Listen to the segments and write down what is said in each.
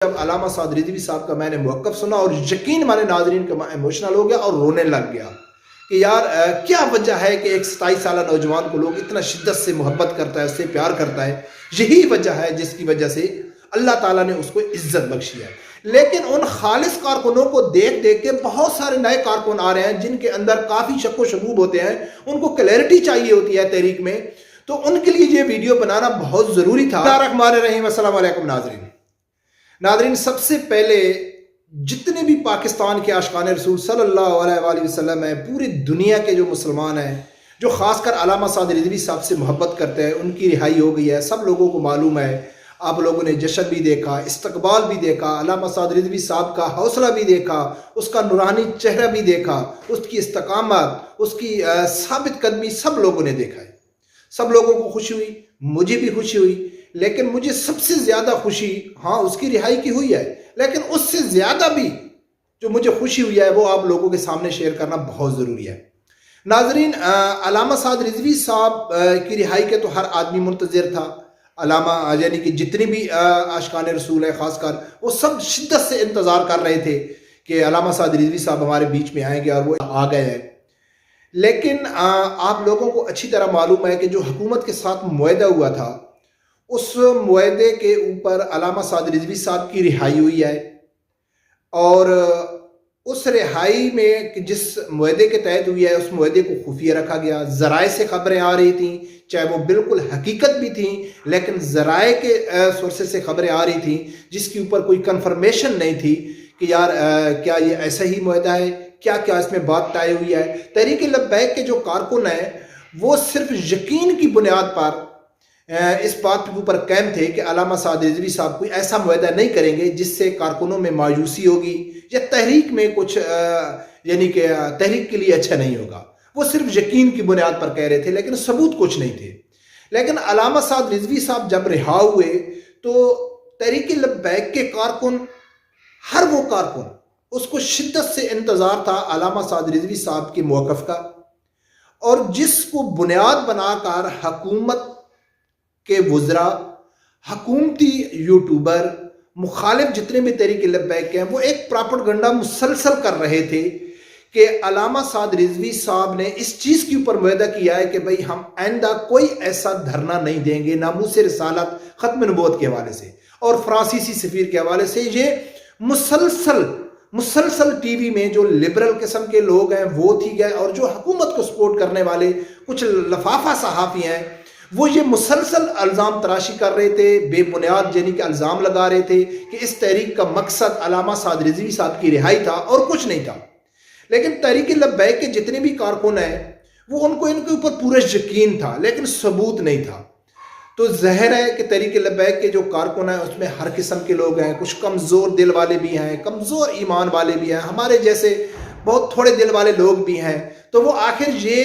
جب علامہ سعد رضوی صاحب کا میں نے موقف سنا اور یقین ہمارے ناظرین کا ایموشنل ہو گیا اور رونے لگ گیا کہ یار کیا وجہ ہے کہ ایک 27 سالہ نوجوان کو لوگ اتنا شدت سے محبت کرتا ہے، اس سے پیار کرتا ہے. یہی وجہ ہے جس کی وجہ سے اللہ تعالیٰ نے اس کو عزت بخشی ہے. لیکن ان خالص کارکنوں کو دیکھ دیکھ کے بہت سارے نئے کارکن آ رہے ہیں جن کے اندر کافی شک و شبوب ہوتے ہیں، ان کو کلیئرٹی چاہیے ہوتی ہے تحریک میں، تو ان کے لیے یہ ویڈیو بنانا بہت ضروری تھا. الرحمن الرحیم. السلام علیکم ناظرین، سب سے پہلے جتنے بھی پاکستان کے عاشقان رسول صلی اللہ علیہ وآلہ وسلم ہیں، پوری دنیا کے جو مسلمان ہیں جو خاص کر علامہ سعد رضوی صاحب سے محبت کرتے ہیں، ان کی رہائی ہو گئی ہے. سب لوگوں کو معلوم ہے، آپ لوگوں نے جشن بھی دیکھا، استقبال بھی دیکھا، علامہ سعد رضوی صاحب کا حوصلہ بھی دیکھا، اس کا نورانی چہرہ بھی دیکھا، اس کی استقامت، اس کی ثابت قدمی سب لوگوں نے دیکھا ہے. سب لوگوں کو خوشی ہوئی، مجھے بھی خوشی ہوئی. لیکن مجھے سب سے زیادہ خوشی اس کی رہائی کی ہوئی ہے، لیکن اس سے زیادہ بھی جو مجھے خوشی ہوئی ہے وہ آپ لوگوں کے سامنے شیئر کرنا بہت ضروری ہے. ناظرین، علامہ سعد رضوی صاحب کی رہائی کے تو ہر آدمی منتظر تھا. علامہ یعنی کہ جتنی بھی عاشقان رسول ہے خاص کر، وہ سب شدت سے انتظار کر رہے تھے کہ علامہ سعد رضوی صاحب ہمارے بیچ میں آئیں گے، اور وہ آ گئے ہیں. لیکن آپ لوگوں کو اچھی طرح معلوم ہے کہ جو حکومت کے ساتھ معاہدہ ہوا تھا، اس معاہدے کے اوپر علامہ سعد رضوی صاحب کی رہائی ہوئی ہے. اور اس رہائی میں جس معاہدے کے تحت ہوئی ہے، اس معاہدے کو خفیہ رکھا گیا. ذرائع سے خبریں آ رہی تھیں، چاہے وہ بالکل حقیقت بھی تھیں، لیکن ذرائع کے سورسز سے خبریں آ رہی تھیں جس کے اوپر کوئی کنفرمیشن نہیں تھی کہ یار کیا یہ ایسا ہی معاہدہ ہے، کیا اس میں بات طے ہوئی ہے. تحریک لبیک کے جو کارکن ہیں وہ صرف یقین کی بنیاد پر اس بات کے اوپر قائم تھے کہ علامہ سعد رضوی صاحب کوئی ایسا معاہدہ نہیں کریں گے جس سے کارکنوں میں مایوسی ہوگی یا تحریک میں کچھ یعنی کہ تحریک کے لیے اچھا نہیں ہوگا. وہ صرف یقین کی بنیاد پر کہہ رہے تھے، لیکن ثبوت کچھ نہیں تھے. لیکن علامہ سعد رضوی صاحب جب رہا ہوئے تو تحریک لبیک کے کارکن، ہر وہ کارکن، اس کو شدت سے انتظار تھا علامہ سعد رضوی صاحب کے موقف کا، اور جس کو بنیاد بنا کر حکومت کے وزراء، حکومتی یوٹیوبر، مخالف جتنے بھی تحریک لبیک ہیں، وہ ایک پراپیگنڈا مسلسل کر رہے تھے کہ علامہ سعد رضوی صاحب نے اس چیز کے اوپر معاہدہ کیا ہے کہ بھئی ہم آئندہ کوئی ایسا دھرنا نہیں دیں گے ناموس رسالت، ختم نبوت کے حوالے سے اور فرانسیسی سفیر کے حوالے سے. یہ مسلسل ٹی وی میں جو لبرل قسم کے لوگ ہیں وہ تھی گئے، اور جو حکومت کو سپورٹ کرنے والے کچھ لفافہ صحافی ہیں، وہ یہ مسلسل الزام تراشی کر رہے تھے، بے بنیاد یعنی کہ الزام لگا رہے تھے کہ اس تحریک کا مقصد علامہ سعد رضوی صاحب کی رہائی تھا اور کچھ نہیں تھا. لیکن تحریک لبیک کے جتنے بھی کارکن ہیں وہ ان کے اوپر پورا یقین تھا، لیکن ثبوت نہیں تھا. تو ظاہر ہے کہ تحریک لبیک کے جو کارکن ہیں اس میں ہر قسم کے لوگ ہیں. کچھ کمزور دل والے بھی ہیں، کمزور ایمان والے بھی ہیں، ہمارے جیسے بہت تھوڑے دل والے لوگ بھی ہیں. تو وہ آخر یہ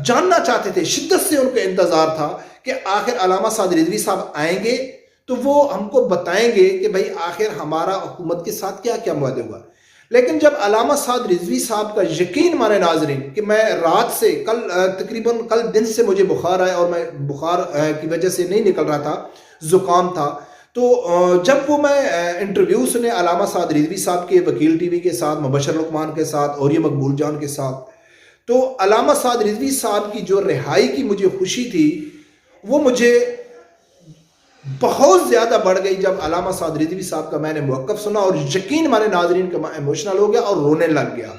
جاننا چاہتے تھے، شدت سے ان کا انتظار تھا کہ آخر علامہ سعد رضوی صاحب آئیں گے تو وہ ہم کو بتائیں گے کہ بھئی آخر ہمارا حکومت کے ساتھ کیا معاہدہ ہوا. لیکن جب علامہ سعد رضوی صاحب کا یقین مانے ناظرین کہ میں رات سے تقریباً کل دن سے مجھے بخار آیا، اور میں بخار کی وجہ سے نہیں نکل رہا تھا، زکام تھا. تو جب وہ میں انٹرویو سنے علامہ سعد رضوی صاحب کے وکیل ٹی وی کے ساتھ، مبشر لقمان کے ساتھ اور یہ مقبول جان کے ساتھ، تو علامہ سعد رضوی صاحب کی جو رہائی کی مجھے خوشی تھی وہ مجھے بہت زیادہ بڑھ گئی جب علامہ سعد رضوی صاحب کا میں نے موقف سنا، اور یقین ہمارے ناظرین کا ایموشنل ہو گیا اور رونے لگ گیا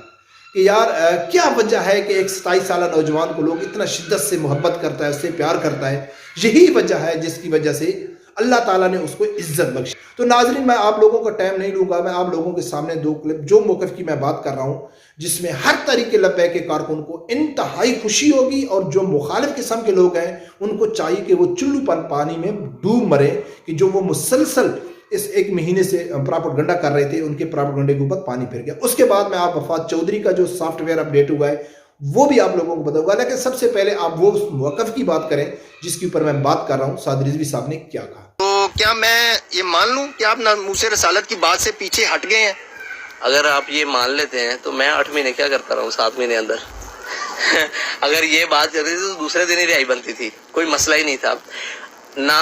کہ یار کیا وجہ ہے کہ ایک 27 سالہ نوجوان کو لوگ اتنا شدت سے محبت کرتا ہے، اس سے پیار کرتا ہے. یہی وجہ ہے جس کی وجہ سے اللہ تعالیٰ نے اس کو عزت بخشی. تو ناظرین، میں آپ لوگوں کا ٹائم نہیں لوں گا، میں آپ لوگوں کے سامنے دو کلپ جو موقف کی میں بات کر رہا ہوں جس میں ہر تحریک لبیک کے کارکن کو انتہائی خوشی ہوگی، اور جو مخالف قسم کے لوگ ہیں ان کو چاہیے کہ وہ چلو پانی میں ڈوب مرے کہ جو وہ مسلسل اس ایک مہینے سے پراپیگنڈا کر رہے تھے، ان کے پراپیگنڈے کے اوپر پانی پھر گیا. اس کے بعد میں آپ وفات چودھری کا جو سافٹ ویئر اپڈیٹ ہوا ہے وہ بھی آپ لوگوں کو بتاؤں گا. لیکن سب سے پہلے آپ وہ موقف کی بات کریں جس کے اوپر میں بات کر رہا ہوں، سعد رضوی صاحب نے کیا کہا. تو کیا میں یہ مان لوں کہ آپ ناموس رسالت کی بات سے پیچھے ہٹ گئے ہیں؟ اگر آپ یہ مان لیتے ہیں تو میں 8 مہینے کیا کرتا رہا ہوں 7 مہینے اندر اگر یہ بات کرتی تھی تو دوسرے دن ہی رہائی بنتی تھی، کوئی مسئلہ ہی نہیں تھا. نہ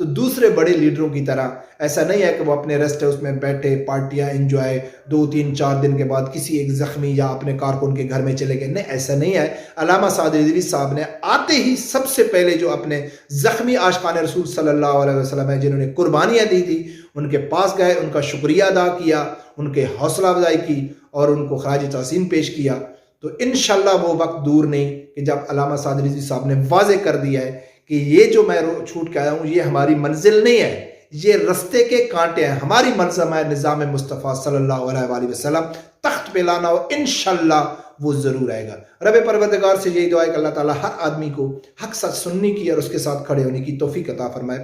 تو دوسرے بڑے لیڈروں کی طرح ایسا نہیں ہے کہ وہ اپنے ریسٹ ہاؤس میں بیٹھے پارٹیاں انجوائے 2-3-4 دن کے بعد کسی ایک زخمی یا اپنے کارکن کے گھر میں چلے گئے. نہیں، ایسا نہیں ہے. علامہ سعد رضوی صاحب نے آتے ہی سب سے پہلے جو اپنے زخمی عاشقان رسول صلی اللہ علیہ وسلم ہیں جنہوں نے قربانیاں دی تھی ان کے پاس گئے، ان کا شکریہ ادا کیا، ان کے حوصلہ افزائی کی اور ان کو خراج تحسین پیش کیا. تو انشاءاللہ وہ وقت دور نہیں کہ جب علامہ سعد رضوی صاحب نے واضح کر دیا ہے کہ یہ جو میں چھوٹ کے آیا ہوں یہ ہماری منزل نہیں ہے، یہ رستے کے کانٹے ہیں. ہماری منظم ہے نظام مصطفیٰ صلی اللہ علیہ وآلہ وسلم تخت پہ لانا، اور انشاءاللہ وہ ضرور آئے گا. رب پروردگار سے یہی دعا ہے کہ اللہ تعالیٰ ہر آدمی کو حق سچ سننے کی اور اس کے ساتھ کھڑے ہونے کی توفیق عطا فرمائے.